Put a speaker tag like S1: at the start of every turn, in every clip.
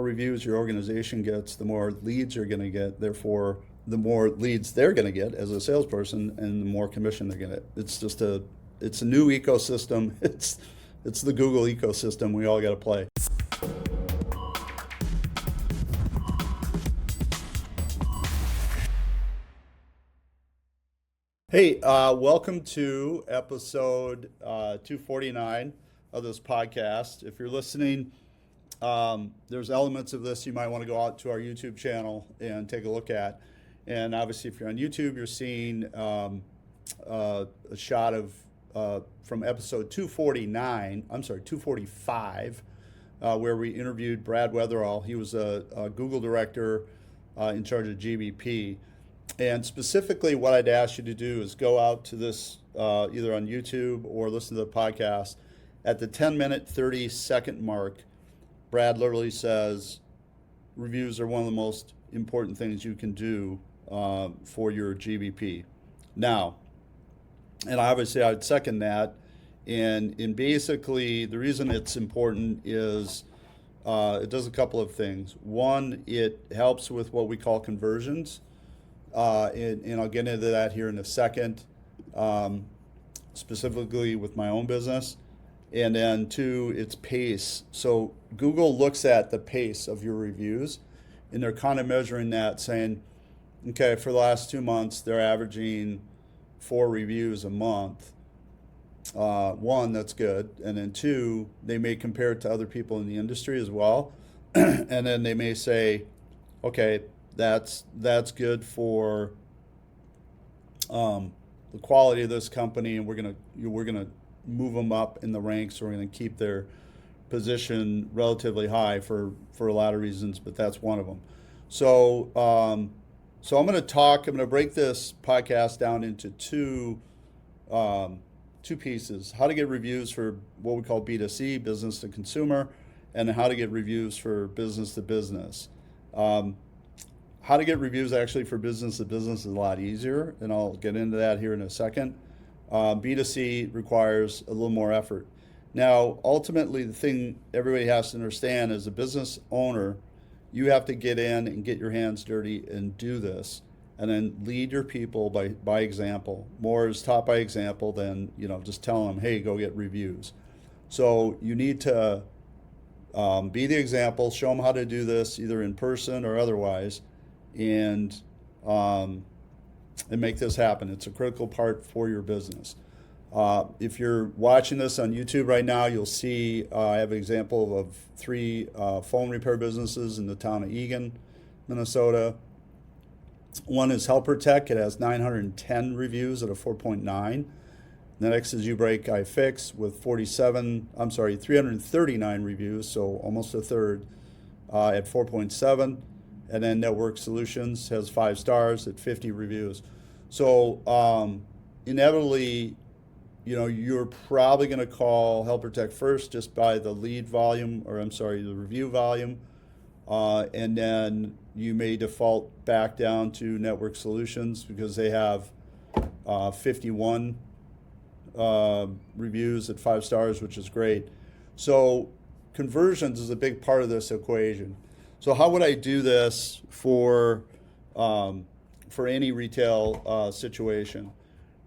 S1: reviews your organization gets, the more leads you're going to get. Therefore, the more leads they're going to get as a salesperson, and the more commission they're going to get. It's a new ecosystem. It's the Google ecosystem. We all got to play. Hey, welcome to episode 249 of this podcast. If you're listening, there's elements of this you might want to go out to our YouTube channel and take a look at. And obviously, if you're on YouTube, you're seeing a shot of from episode 245, where we interviewed Brad Weatherall. He was a Google director in charge of GBP. And specifically, what I'd ask you to do is go out to this either on YouTube or listen to the podcast. At the 10-minute, 30-second mark, Brad literally says, reviews are one of the most important things you can do for your GBP. Now, and obviously I would second that. And basically, the reason it's important is it does a couple of things. One, it helps with what we call conversions. And I'll get into that here in a second, specifically with my own business. And then two, it's pace. So Google looks at the pace of your reviews, and they're kind of measuring that, saying, okay, for the last 2 months, they're averaging 4 reviews a month. One, that's good. And then two, they may compare it to other people in the industry as well. And then they may say, okay, that's good for the quality of this company, and we're gonna move them up in the ranks. We're gonna keep their position relatively high for a lot of reasons, but that's one of them. So I'm gonna break this podcast down into two pieces: how to get reviews for what we call B2C, business to consumer, and how to get reviews for business to business. How to get reviews actually for business to business is a lot easier, and I'll get into that here in a second. B2C requires a little more effort. Now, ultimately, the thing everybody has to understand as a business owner, you have to get in and get your hands dirty and do this, and then lead your people by example. More is taught by example than just telling them, hey, go get reviews. So you need to be the example, show them how to do this either in person or otherwise, and make this happen. It's a critical part for your business. If you're watching this on YouTube right now, you'll see I have an example of 3 phone repair businesses in the town of Eagan, Minnesota. One is Help Tech. It has 910 reviews at a 4.9. The next is U-Break iFix with 339 reviews, so almost a third, at 4.7. And then Network Solutions has 5 stars at 50 reviews. So inevitably, you're probably going to call Help Tech first just by the lead volume, the review volume. And then you may default back down to Network Solutions because they have 51 reviews at 5 stars, which is great. So conversions is a big part of this equation. So how would I do this for any retail situation?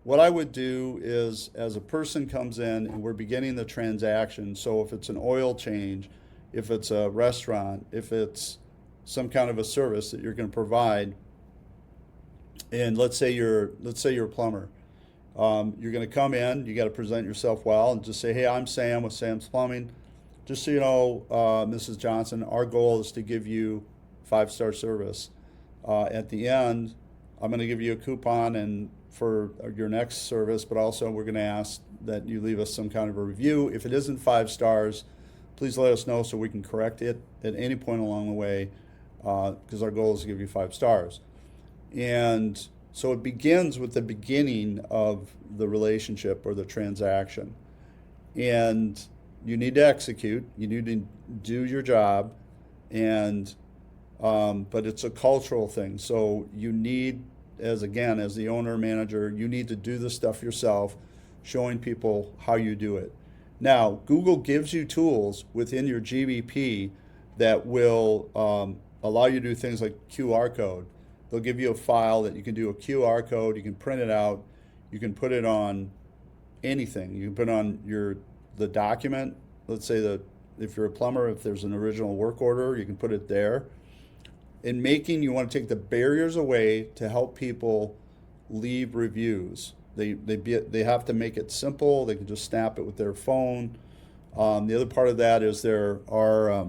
S1: What I would do is, as a person comes in and we're beginning the transaction, so if it's an oil change, if it's a restaurant, if it's some kind of a service that you're going to provide, and let's say you're a plumber, you're going to come in, you got to present yourself well, and just say, hey, I'm Sam with Sam's Plumbing. Just so you know, Mrs. Johnson, our goal is to give you 5-star service. At the end, I'm going to give you a coupon and for your next service, but also we're going to ask that you leave us some kind of a review. If it isn't 5 stars, please let us know so we can correct it at any point along the way, because our goal is to give you 5 stars. And so it begins with the beginning of the relationship or the transaction. And you need to execute, you need to do your job, and but it's a cultural thing. So you need, as the owner manager, you need to do the stuff yourself, showing people how you do it. Now, Google gives you tools within your GBP that will allow you to do things like QR code. They'll give you a file that you can do a QR code, you can print it out, you can put it on anything. You can put it on the document, let's say that if you're a plumber, if there's an original work order, you can put it there. You want to take the barriers away to help people leave reviews. They have to make it simple. They can just snap it with their phone. The other part of that is there are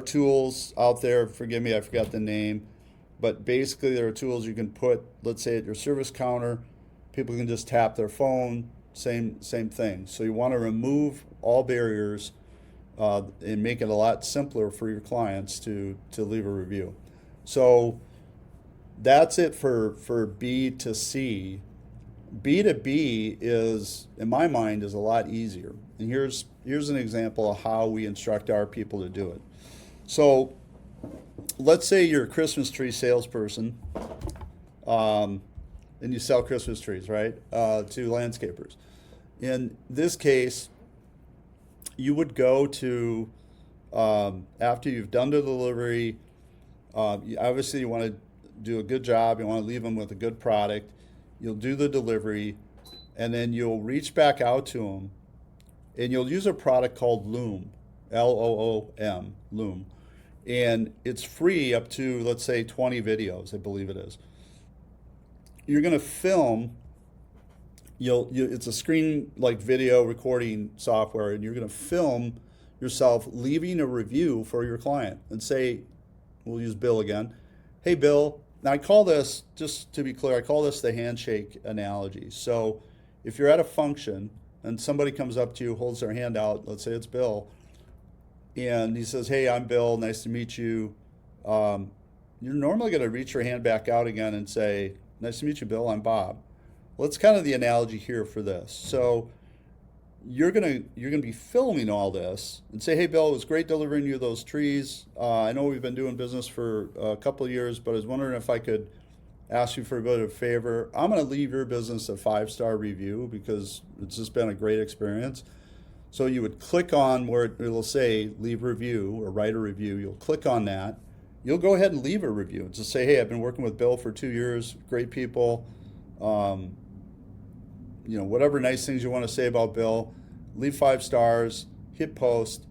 S1: tools out there. Forgive me, I forgot the name, but basically there are tools you can put, let's say, at your service counter. People can just tap their phone. Same thing. So you want to remove all barriers and make it a lot simpler for your clients to leave a review. So that's it for B2C. B2B is, in my mind, is a lot easier. And here's an example of how we instruct our people to do it. So let's say you're a Christmas tree salesperson, and you sell Christmas trees, right, to landscapers. In this case, you would go to, after you've done the delivery, obviously you want to do a good job, you want to leave them with a good product. You'll do the delivery, and then you'll reach back out to them, and you'll use a product called Loom, Loom, Loom. And it's free up to, let's say, 20 videos, I believe it is. You're going to film, it's a screen like video recording software, and you're going to film yourself leaving a review for your client and say, we'll use Bill again. Hey, Bill, now I call this, just to be clear, I call this the handshake analogy. So if you're at a function and somebody comes up to you, holds their hand out, let's say it's Bill, and he says, hey, I'm Bill, nice to meet you. You're normally going to reach your hand back out again and say, nice to meet you, Bill, I'm Bob. Well, it's kind of the analogy here for this. So you're gonna be filming all this and say, hey, Bill, it was great delivering you those trees. I know we've been doing business for a couple of years, but I was wondering if I could ask you for a bit of a favor. I'm going to leave your business a 5-star review because it's just been a great experience. So you would click on where it'll say leave review or write a review. You'll click on that. You'll go ahead and leave a review and just say, hey, I've been working with Bill for 2 years. Great people. Whatever nice things you want to say about Bill, leave 5 stars, hit post,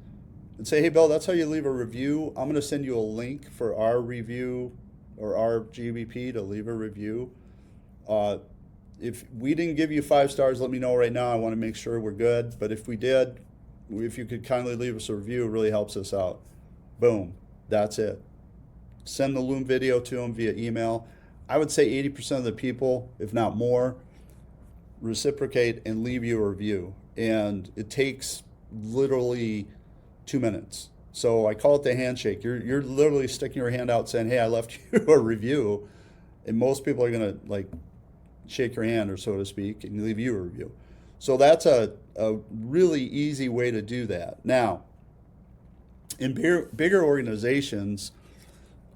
S1: and say, hey, Bill, that's how you leave a review. I'm going to send you a link for our review or our GBP to leave a review. If we didn't give you 5 stars, let me know right now. I want to make sure we're good. But if we did, if you could kindly leave us a review, it really helps us out. Boom. That's it. Send the Loom video to them via email. I would say 80% of the people, if not more, reciprocate and leave you a review. And it takes literally 2 minutes. So I call it the handshake. You're literally sticking your hand out saying, hey, I left you a review. And most people are going to shake your hand, or so to speak, and leave you a review. So that's a really easy way to do that. Now, in bigger organizations,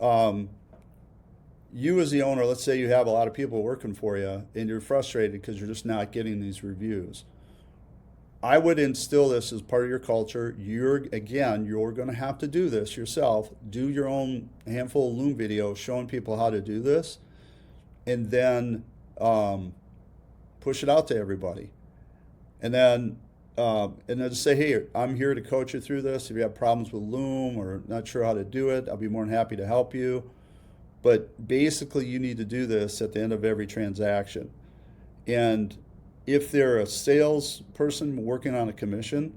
S1: you as the owner, let's say you have a lot of people working for you and you're frustrated because you're just not getting these reviews. I would instill this as part of your culture. You're going to have to do this yourself. Do your own handful of Loom videos showing people how to do this, and then push it out to everybody. And then just say, hey, I'm here to coach you through this. If you have problems with Loom or not sure how to do it, I'll be more than happy to help you. But basically, you need to do this at the end of every transaction. And if they're a salesperson working on a commission,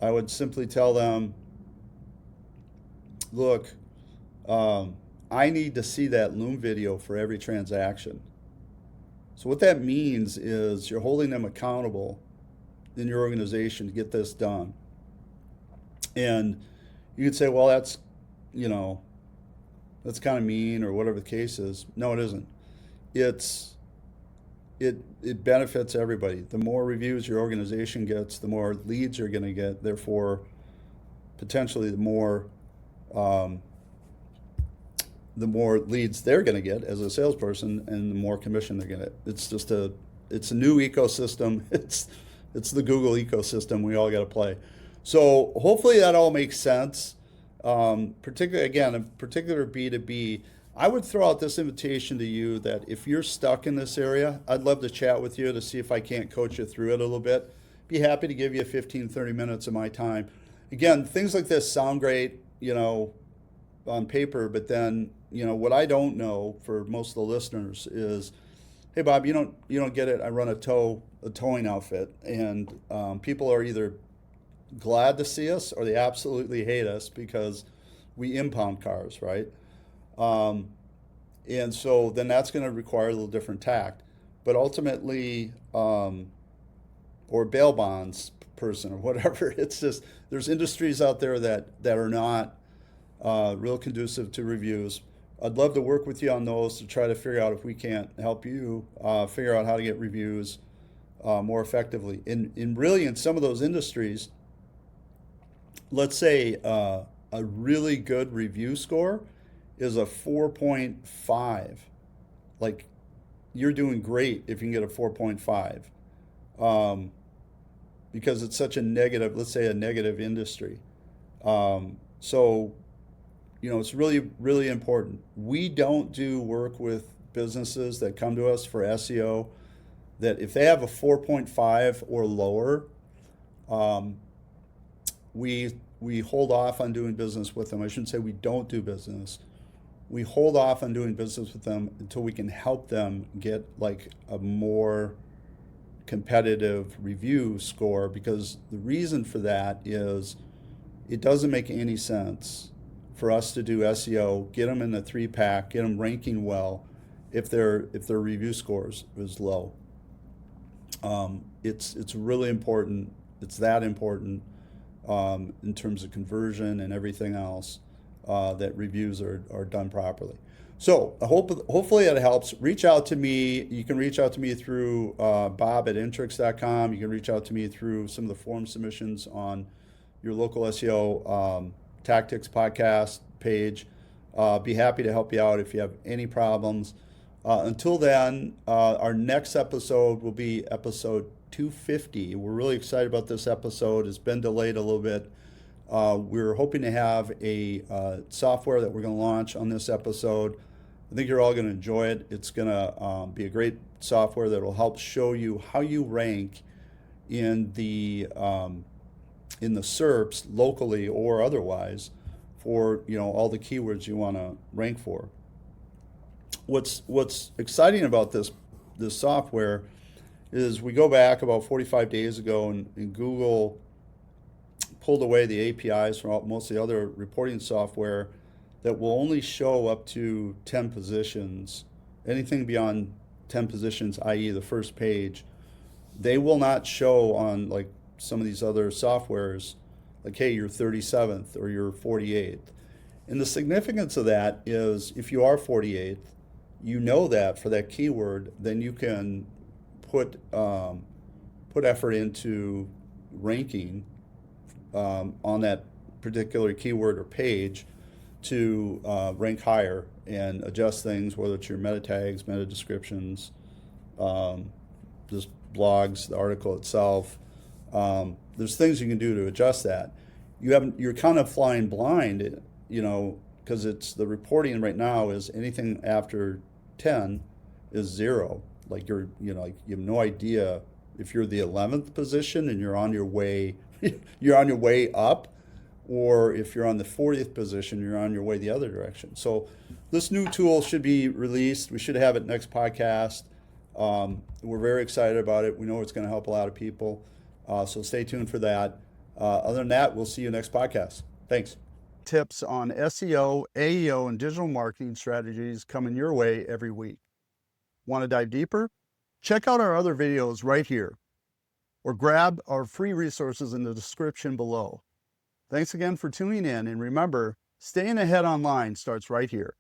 S1: I would simply tell them, look, I need to see that Loom video for every transaction. So what that means is you're holding them accountable in your organization to get this done. And you could say, well, that's kind of mean, or whatever the case is. No, it isn't. It benefits everybody. The more reviews your organization gets, the more leads you're going to get. Therefore, potentially the more leads they're going to get as a salesperson, and the more commission they're going to get. It's a new ecosystem. It's the Google ecosystem. We all got to play. So hopefully that all makes sense. Particularly again, in particular B2B, I would throw out this invitation to you that if you're stuck in this area, I'd love to chat with you to see if I can't coach you through it a little bit. Be happy to give you 15, 30 minutes of my time. Again, things like this sound great, on paper, but then, what I don't know for most of the listeners is, hey Bob, you don't get it. I run a towing outfit, and people are either glad to see us or they absolutely hate us because we impound cars, right? Um, and so then that's going to require a little different tact. But ultimately, or bail bonds person or whatever, it's just there's industries out there that are not real conducive to reviews. I'd love to work with you on those to try to figure out if we can't help you figure out how to get reviews more effectively. In some of those industries, let's say a really good review score is a 4.5. Like, you're doing great if you can get a 4.5, because it's such a negative, let's say a negative industry. So, it's really, really important. We don't do work with businesses that come to us for SEO that if they have a 4.5 or lower, um, we hold off on doing business with them. I shouldn't say we don't do business. We hold off on doing business with them until we can help them get like a more competitive review score, because the reason for that is it doesn't make any sense for us to do SEO, get them in the 3-pack, get them ranking well if their review scores is low. It's really important. It's that important in terms of conversion and everything else, that reviews are done properly. So hopefully that helps. Reach out to me. You can reach out to me through Bob at Intrycks.com. You can reach out to me through some of the form submissions on your local SEO Tactics podcast page. Be happy to help you out if you have any problems. Until then, our next episode will be episode 250. We're really excited about this episode. It's been delayed a little bit. We're hoping to have a software that we're going to launch on this episode. I think you're all going to enjoy it. It's going to be a great software that will help show you how you rank in the SERPs locally or otherwise for all the keywords you want to rank for. What's exciting about this software is we go back about 45 days ago and Google pulled away the APIs from most of the other reporting software that will only show up to 10 positions. Anything beyond 10 positions, i.e. the first page, they will not show on like some of these other softwares, like, hey, you're 37th or you're 48th. And the significance of that is if you are 48th, that for that keyword, then you can put effort into ranking on that particular keyword or page to rank higher and adjust things, whether it's your meta tags, meta descriptions, just blogs, the article itself. There's things you can do to adjust that. You're kind of flying blind, because it's the reporting right now is anything after 10 is 0. Like you have no idea if you're the 11th position and you're on your way up, or if you're on the 40th position, you're on your way the other direction. So this new tool should be released. We should have it next podcast. We're very excited about it. We know it's going to help a lot of people. So stay tuned for that. Other than that, we'll see you next podcast. Thanks. Tips on SEO, AEO, and digital marketing strategies coming your way every week. Want to dive deeper? Check out our other videos right here, or grab our free resources in the description below. Thanks again for tuning in, and remember, staying ahead online starts right here.